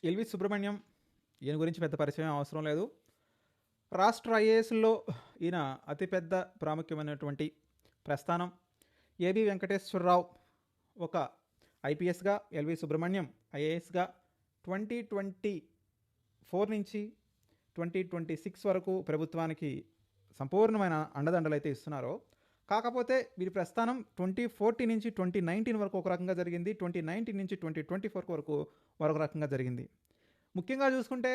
LV Subrahmanyam ఈయన గురించి పెద్ద పరిచయం అవసరం లేదు. రాష్ట్ర ఐఏఎస్లో ఈయన అతిపెద్ద ప్రాముఖ్యమైనటువంటి ప్రస్థానం. ఏబి వెంకటేశ్వరరావు ఒక ఐపీఎస్గా, ఎల్వి సుబ్రహ్మణ్యం ఐఏఎస్గా 2024 నుంచి 2026 వరకు ప్రభుత్వానికి సంపూర్ణమైన అండదండలు అయితే ఇస్తున్నారో, కాకపోతే వీరి ప్రస్థానం 2014 నుంచి 2019 వరకు ఒక రకంగా జరిగింది, 2019 నుంచి 2024 వరకు మరొక రకంగా జరిగింది. ముఖ్యంగా చూసుకుంటే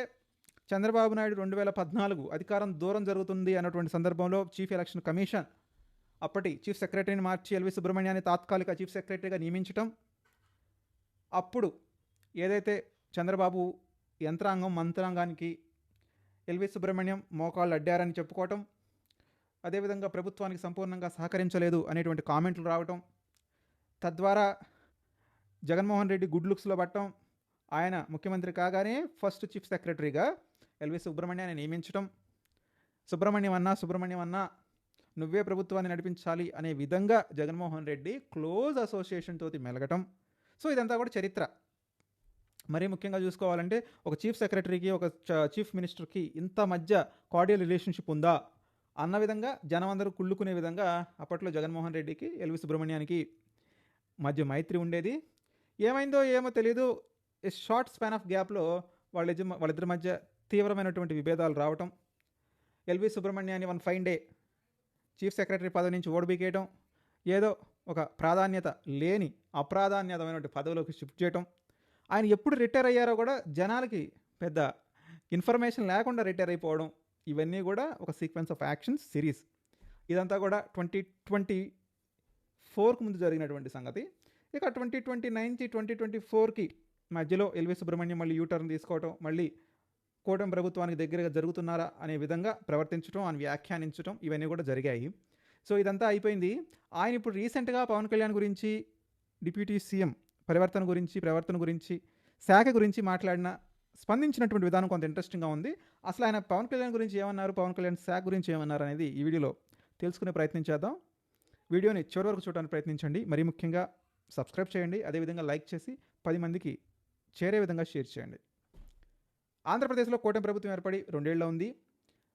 చంద్రబాబు నాయుడు 2014 అధికారం దూరం జరుగుతుంది అన్నటువంటి సందర్భంలో చీఫ్ ఎలక్షన్ కమిషన్ అప్పటి చీఫ్ సెక్రటరీని మార్చి ఎల్వి సుబ్రహ్మణ్యాన్ని తాత్కాలిక చీఫ్ సెక్రటరీగా నియమించటం, అప్పుడు ఏదైతే చంద్రబాబు యంత్రాంగం మంత్రాంగానికి ఎల్వి సుబ్రహ్మణ్యం మోకాళ్ళు అడ్డారని చెప్పుకోవటం, అదేవిధంగా ప్రభుత్వానికి సంపూర్ణంగా సహకరించలేదు అనేటువంటి కామెంట్లు రావటం, తద్వారా జగన్మోహన్ రెడ్డి గుడ్ లుక్స్లో పట్టడం, ఆయన ముఖ్యమంత్రి కాగానే ఫస్ట్ చీఫ్ సెక్రటరీగా ఎల్వి సుబ్రహ్మణ్యాన్ని నియమించడం, సుబ్రహ్మణ్యం అన్నా నువ్వే ప్రభుత్వాన్ని నడిపించాలి అనే విధంగా జగన్మోహన్ రెడ్డి క్లోజ్ అసోసియేషన్ తోటి మెలగటం. సో ఇదంతా కూడా చరిత్ర. మరీ ముఖ్యంగా చూసుకోవాలంటే ఒక చీఫ్ సెక్రటరీకి, ఒక చీఫ్ మినిస్టర్కి ఇంత మధ్య కార్డియల్ రిలేషన్షిప్ ఉందా అన్న విధంగా జనం అందరూ కుళ్ళుకునే విధంగా అప్పట్లో జగన్మోహన్ రెడ్డికి ఎల్వి సుబ్రహ్మణ్యానికి మధ్య మైత్రి ఉండేది. ఏమైందో ఏమో తెలీదు, షార్ట్ స్పాన్ ఆఫ్ గ్యాప్లో వాళ్ళిద్దరి మధ్య తీవ్రమైనటువంటి విభేదాలు రావటం, ఎల్వి సుబ్రహ్మణ్యాన్ని one fine day chief secretary పదవి నుంచి ఓడిబికేయటం, ఏదో ఒక ప్రాధాన్యత లేని అప్రాధాన్యతమైనటువంటి పదవిలోకి షిఫ్ట్ చేయటం, ఆయన ఎప్పుడు రిటైర్ అయ్యారో కూడా జనాలకి పెద్ద ఇన్ఫర్మేషన్ లేకుండా రిటైర్ అయిపోవడం, ఇవన్నీ కూడా ఒక సీక్వెన్స్ ఆఫ్ యాక్షన్స్ సిరీస్. ఇదంతా కూడా 2024కు ముందు జరిగినటువంటి సంగతి. ఇక 2029 2024కి మధ్యలో ఎల్వి సుబ్రహ్మణ్యం మళ్ళీ యూటర్న్ తీసుకోవటం, మళ్ళీ కూటమి ప్రభుత్వానికి దగ్గరగా జరుగుతున్నారా అనే విధంగా ప్రవర్తించడం, ఆయన వ్యాఖ్యానించడం, ఇవన్నీ కూడా జరిగాయి. సో ఇదంతా అయిపోయింది. ఆయన ఇప్పుడు రీసెంట్గా పవన్ కళ్యాణ్ గురించి, డిప్యూటీ సీఎం ప్రవర్తన గురించి, శాఖ గురించి స్పందించినటువంటి విధానం కొంత ఇంట్రెస్టింగ్గా ఉంది. అసలు ఆయన పవన్ కళ్యాణ్ గురించి ఏమన్నారు, పవన్ కళ్యాణ్ శాఖ గురించి ఏమన్నారు అనేది ఈ వీడియోలో తెలుసుకునే ప్రయత్నం చేద్దాం. వీడియోని చివరి వరకు చూడడానికి ప్రయత్నించండి. మరీ ముఖ్యంగా సబ్స్క్రైబ్ చేయండి, అదేవిధంగా లైక్ చేసి 10 మందికి చేరే విధంగా షేర్ చేయండి. ఆంధ్రప్రదేశ్లో కూటమి ప్రభుత్వం ఏర్పడి 2 ఏళ్ల ఉంది.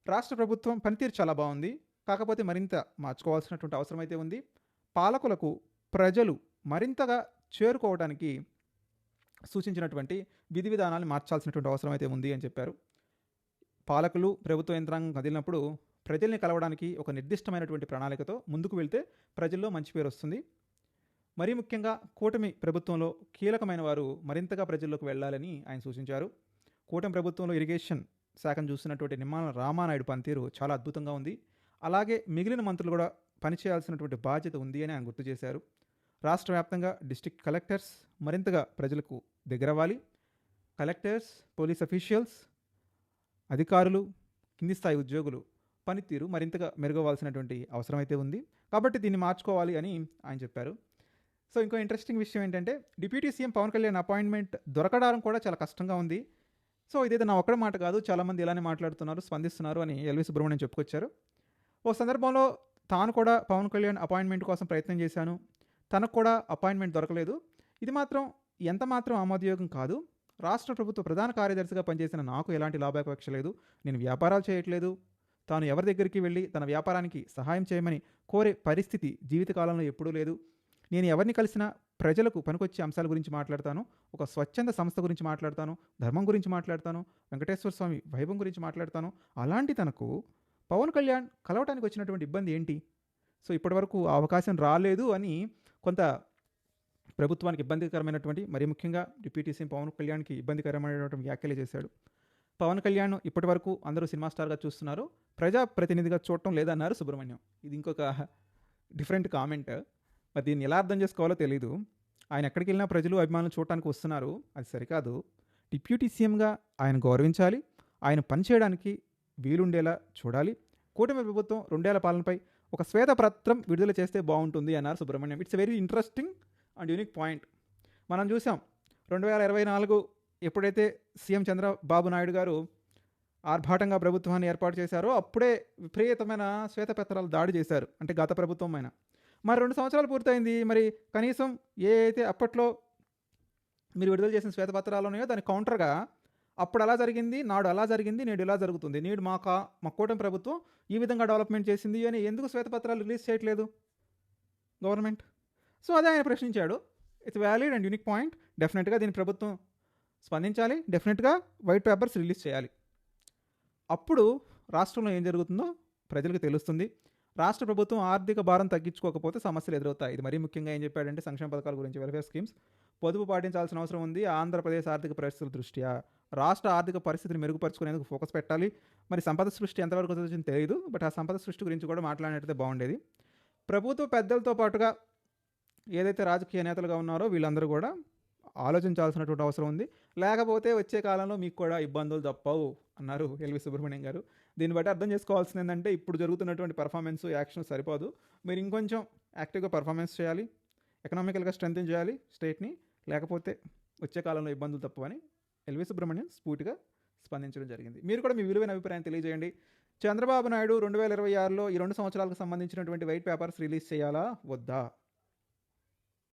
రాష్ట్ర ప్రభుత్వం పనితీరు చాలా బాగుంది, కాకపోతే మరింత మార్చుకోవాల్సినటువంటి అవసరం అయితే ఉంది. పాలకులకు ప్రజలు మరింతగా చేరుకోవడానికి సూచించినటువంటి విధి విధానాలు మార్చాల్సినటువంటి అవసరం అయితే ఉంది అని చెప్పారు. పాలకులు, ప్రభుత్వ యంత్రాంగం కదిలినప్పుడు ప్రజల్ని కలవడానికి ఒక నిర్దిష్టమైనటువంటి ప్రణాళికతో ముందుకు వెళ్తే ప్రజల్లో మంచి పేరు వస్తుంది. మరీ ముఖ్యంగా కూటమి ప్రభుత్వంలో కీలకమైన వారు మరింతగా ప్రజల్లోకి వెళ్ళాలని ఆయన సూచించారు. కూటమి ప్రభుత్వంలో ఇరిగేషన్ శాఖను చూసినటువంటి నిమ్మల రామానాయుడు పనితీరు చాలా అద్భుతంగా ఉంది. అలాగే మిగిలిన మంత్రులు కూడా పనిచేయాల్సినటువంటి బాధ్యత ఉంది అని ఆయన గుర్తు చేశారు. రాష్ట్ర వ్యాప్తంగా డిస్ట్రిక్ట్ కలెక్టర్స్ మరింతగా ప్రజలకు దగ్గరవ్వాలి. కలెక్టర్స్, పోలీస్ అఫీషియల్స్, అధికారులు, కింది స్థాయి ఉద్యోగులు పనితీరు మరింతగా మెరుగవలసినటువంటి అవసరం అయితే ఉంది. కాబట్టి దీన్ని మార్చుకోవాలి అని ఆయన చెప్పారు. సో ఇంకో ఇంట్రెస్టింగ్ విషయం ఏంటంటే, deputy CM Pawan Kalyan appointment దొరకడం కూడా చాలా కష్టంగా ఉంది. సో ఇదైతే నా ఒక్కడి మాట కాదు, చాలామంది ఇలానే మాట్లాడుతున్నారు, స్పందిస్తున్నారు అని ఎల్వి సుబ్రహ్మణ్యం చెప్పుకొచ్చారు. ఓ సందర్భంలో తాను కూడా పవన్ కళ్యాణ్ అపాయింట్మెంట్ కోసం ప్రయత్నం చేశాను, తనకు కూడా అపాయింట్మెంట్ దొరకలేదు. ఇది మాత్రం ఎంత మాత్రం ఆమోదయోగం కాదు. రాష్ట్ర ప్రభుత్వ ప్రధాన కార్యదర్శిగా పనిచేసిన నాకు ఎలాంటి లాభాపేక్ష లేదు, నేను వ్యాపారాలు చేయట్లేదు. తాను ఎవరి దగ్గరికి వెళ్ళి తన వ్యాపారానికి సహాయం చేయమని కోరే పరిస్థితి జీవితకాలంలో ఎప్పుడూ లేదు. నేను ఎవరిని కలిసినా ప్రజలకు పనికొచ్చే అంశాల గురించి మాట్లాడతాను, ఒక స్వచ్ఛంద సంస్థ గురించి మాట్లాడతాను, ధర్మం గురించి మాట్లాడతాను, వెంకటేశ్వర స్వామి వైభవం గురించి మాట్లాడతాను. అలాంటి తనకు పవన్ కళ్యాణ్ కలవటానికి వచ్చినటువంటి ఇబ్బంది ఏంటి? సో ఇప్పటివరకు ఆ అవకాశం రాలేదు అని కొంత ప్రభుత్వానికి ఇబ్బందికరమైనటువంటి, మరీ ముఖ్యంగా డిప్యూటీ సీఎం పవన్ కళ్యాణ్కి ఇబ్బందికరమైనటువంటి వ్యాఖ్యలు చేశాడు. పవన్ కళ్యాణ్ ఇప్పటి వరకు అందరూ సినిమా స్టార్గా చూస్తున్నారు, ప్రజాప్రతినిధిగా చూడటం లేదన్నారు సుబ్రహ్మణ్యం. ఇది ఇంకొక డిఫరెంట్ కామెంట్. మరి దీన్ని ఎలా అర్థం చేసుకోవాలో తెలీదు. ఆయన ఎక్కడికి వెళ్ళినా ప్రజలు, అభిమానులు చూడటానికి వస్తున్నారు, అది సరికాదు. డిప్యూటీ సీఎంగా ఆయన గౌరవించాలి, ఆయన పనిచేయడానికి వీలుండేలా చూడాలి. కూటమి ప్రభుత్వం 2 ఏళ్ల పాలనపై ఒక శ్వేతపత్రం విడుదల చేస్తే బాగుంటుంది అన్నారు Subrahmanyam. It's very interesting and unique point. మనం చూసాం 2024 ఎప్పుడైతే సీఎం చంద్రబాబు నాయుడు గారు ఆర్భాటంగా ప్రభుత్వాన్ని ఏర్పాటు చేశారో అప్పుడే విపరీతమైన శ్వేతపత్రాలు దాడి చేశారు, అంటే గత ప్రభుత్వం అయినా. మరి 2 సంవత్సరాలు పూర్తయింది, మరి కనీసం ఏ అయితే అప్పట్లో మీరు విడుదల చేసిన శ్వేతపత్రాలు ఉన్నాయో దానికి కౌంటర్గా అప్పుడు అలా జరిగింది, నాడు అలా జరిగింది, నేడు ఇలా జరుగుతుంది, నేడు మా కూటమి ప్రభుత్వం ఈ విధంగా డెవలప్మెంట్ చేసింది అని ఎందుకు శ్వేతపత్రాలు రిలీజ్ చేయట్లేదు గవర్నమెంట్? సో అదే ఆయన ప్రశ్నించాడు. It's valid and unique point. డెఫినెట్గా దీని ప్రభుత్వం స్పందించాలి, డెఫినెట్గా వైట్ పేపర్స్ రిలీజ్ చేయాలి. అప్పుడు రాష్ట్రంలో ఏం జరుగుతుందో ప్రజలకు తెలుస్తుంది. రాష్ట్ర ప్రభుత్వం ఆర్థిక భారం తగ్గించుకోకపోతే సమస్యలు ఎదురవుతాయి. ఇది మరీ ముఖ్యంగా ఏం చెప్పాడంటే సంక్షేమ పథకాల గురించి, వెల్ఫేర్ స్కీమ్స్ పొదుపు పాటించాల్సిన అవసరం ఉంది. ఆంధ్రప్రదేశ్ ఆర్థిక పరిస్థితుల దృష్ట్యా రాష్ట్ర ఆర్థిక పరిస్థితిని మెరుగుపరుచుకునేందుకు ఫోకస్ పెట్టాలి. మరి సంపద సృష్టి ఎంతవరకు వచ్చింది తెలియదు, బట్ ఆ సంపద సృష్టి గురించి కూడా మాట్లాడినట్టయితే బాగుండేది. ప్రభుత్వ పెద్దలతో పాటుగా ఏదైతే రాజకీయ నేతలుగా ఉన్నారో వీళ్ళందరూ కూడా ఆలోచించాల్సినటువంటి అవసరం ఉంది. లేకపోతే వచ్చే కాలంలో మీకు కూడా ఇబ్బందులు తప్పవు అన్నారు ఎల్వి సుబ్రహ్మణ్యం గారు. దీన్ని బట్టి అర్థం చేసుకోవాల్సింది ఏంటంటే ఇప్పుడు జరుగుతున్నటువంటి పర్ఫార్మెన్స్, యాక్షన్ సరిపోదు. మీరు ఇంకొంచెం యాక్టివ్గా పర్ఫార్మెన్స్ చేయాలి, ఎకనామికల్గా స్ట్రెంథెన్ చేయాలి స్టేట్ని, లేకపోతే వచ్చే కాలంలో ఇబ్బందులు తప్పవని ఎల్వి సుబ్రహ్మణ్యం స్ఫూర్తిగా స్పందించడం జరిగింది. మీరు కూడా మీ విలువైన అభిప్రాయం తెలియజేయండి. చంద్రబాబు నాయుడు 2026లో ఈ 2 సంవత్సరాలకు సంబంధించినటువంటి వైట్ పేపర్స్ రిలీజ్ చేయాలా వద్దా?